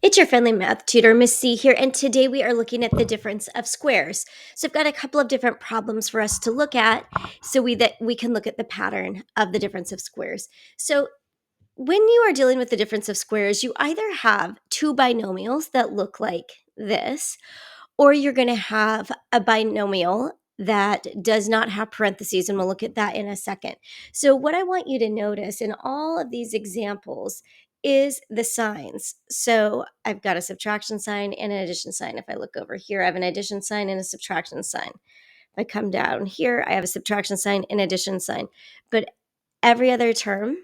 It's your friendly math tutor, Miss C here, and today we are looking at the difference of squares. So I've got a couple of different problems for us to look at so we can look at the pattern of the difference of squares. So when you are dealing with the difference of squares, you either have two binomials that look like this, or you're going to have a binomial that does not have parentheses, and we'll look at that in a second. So what I want you to notice in all of these examples is the signs. So I've got a subtraction sign and an addition sign. If I look over here, I have an addition sign and a subtraction sign. If I come down here, I have a subtraction sign and addition sign. But every other term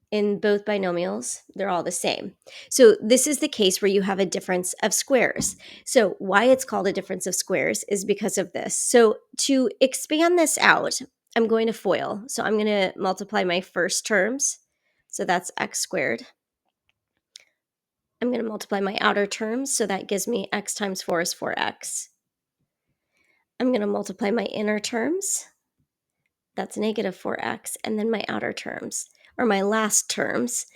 in both binomials, they're all the same. So this is the case where you have a difference of squares. So why it's called a difference of squares is because of this. So to expand this out, I'm going to FOIL. So I'm going to multiply my first terms. So that's x squared. I'm going to multiply my outer terms. So that gives me x times 4 is 4x. I'm going to multiply my inner terms. That's negative 4x. And then my outer terms, or my last terms,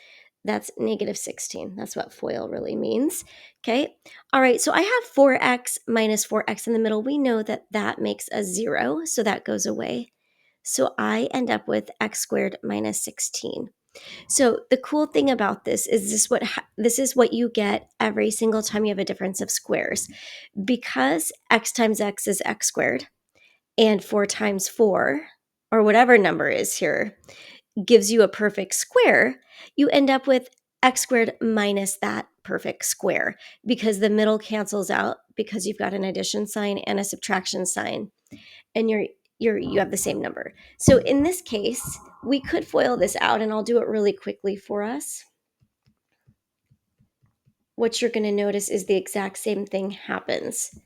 that's negative 16. That's what FOIL really means. Okay. All right. So I have 4x minus 4x in the middle. We know that that makes a 0. So that goes away. So I end up with x squared minus 16. So the cool thing about this is this is what you get every single time you have a difference of squares. Because x times x is x squared and 4 times 4, or whatever number is here, gives you a perfect square, you end up with x squared minus that perfect square because the middle cancels out because you've got an addition sign and a subtraction sign, and you have the same number. So in this case, we could FOIL this out, and I'll do it really quickly for us. What you're going to notice is the exact same thing happens,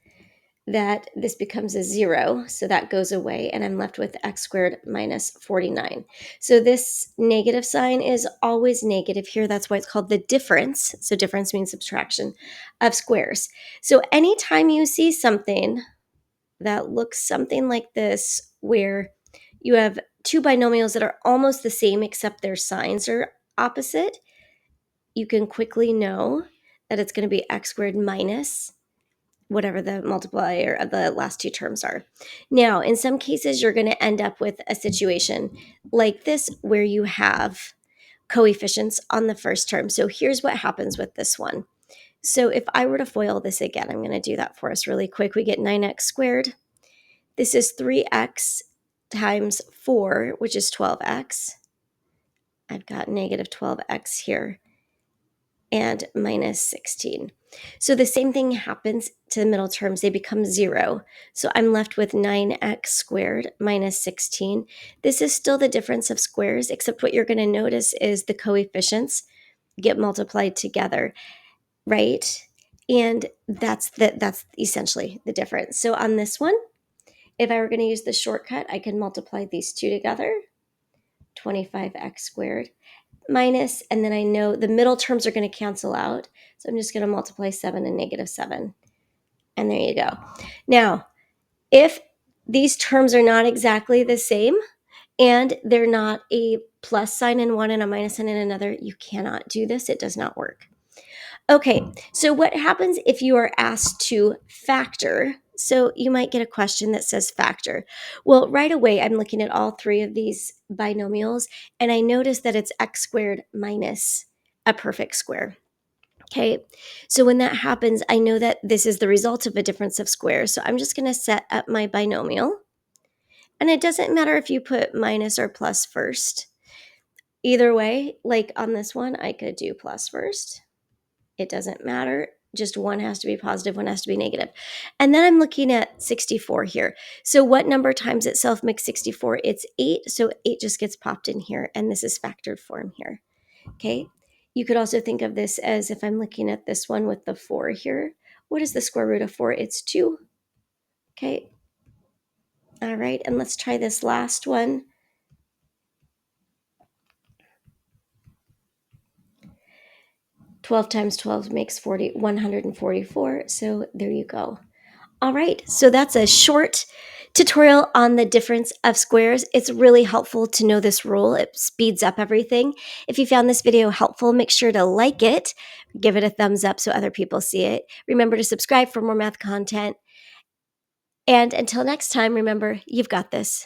that this becomes a 0, so that goes away, and I'm left with x squared minus 49. So this negative sign is always negative here. That's why it's called the difference. So difference means subtraction of squares. So anytime you see something that looks something like this, where you have two binomials that are almost the same except their signs are opposite, you can quickly know that it's going to be x squared minus whatever the multiplier of the last two terms are. Now, in some cases, you're going to end up with a situation like this where you have coefficients on the first term. So here's what happens with this one. So if I were to FOIL this again, I'm going to do that for us really quick. We get 9x squared. This is 3x times 4, which is 12x. I've got negative 12x here and minus 16. So the same thing happens to the middle terms. They become 0. So I'm left with 9x squared minus 16. This is still the difference of squares, except what you're going to notice is the coefficients get multiplied together, right? And that's essentially the difference. So on this one, if I were going to use the shortcut, I can multiply these two together, 25x squared minus, and then I know the middle terms are going to cancel out. So I'm just going to multiply 7 and negative 7. And there you go. Now, if these terms are not exactly the same and they're not a plus sign in one and a minus sign in another, you cannot do this. It does not work. Okay, so what happens if you are asked to factor? So you might get a question that says factor. Well, right away, I'm looking at all three of these binomials, and I notice that it's x squared minus a perfect square. Okay, so when that happens, I know that this is the result of a difference of squares. So I'm just going to set up my binomial. And it doesn't matter if you put minus or plus first. Either way, like on this one, I could do plus first. It doesn't matter. Just one has to be positive, one has to be negative. And then I'm looking at 64 here. So what number times itself makes 64? It's 8. So 8 just gets popped in here, and this is factored form here. Okay. You could also think of this as, if I'm looking at this one with the 4 here, what is the square root of 4? It's 2. Okay. All right. And let's try this last one. 12 times 12 makes 144. So there you go. All right. So that's a short tutorial on the difference of squares. It's really helpful to know this rule. It speeds up everything. If you found this video helpful, make sure to like it, give it a thumbs up so other people see it. Remember to subscribe for more math content. And until next time, remember, you've got this.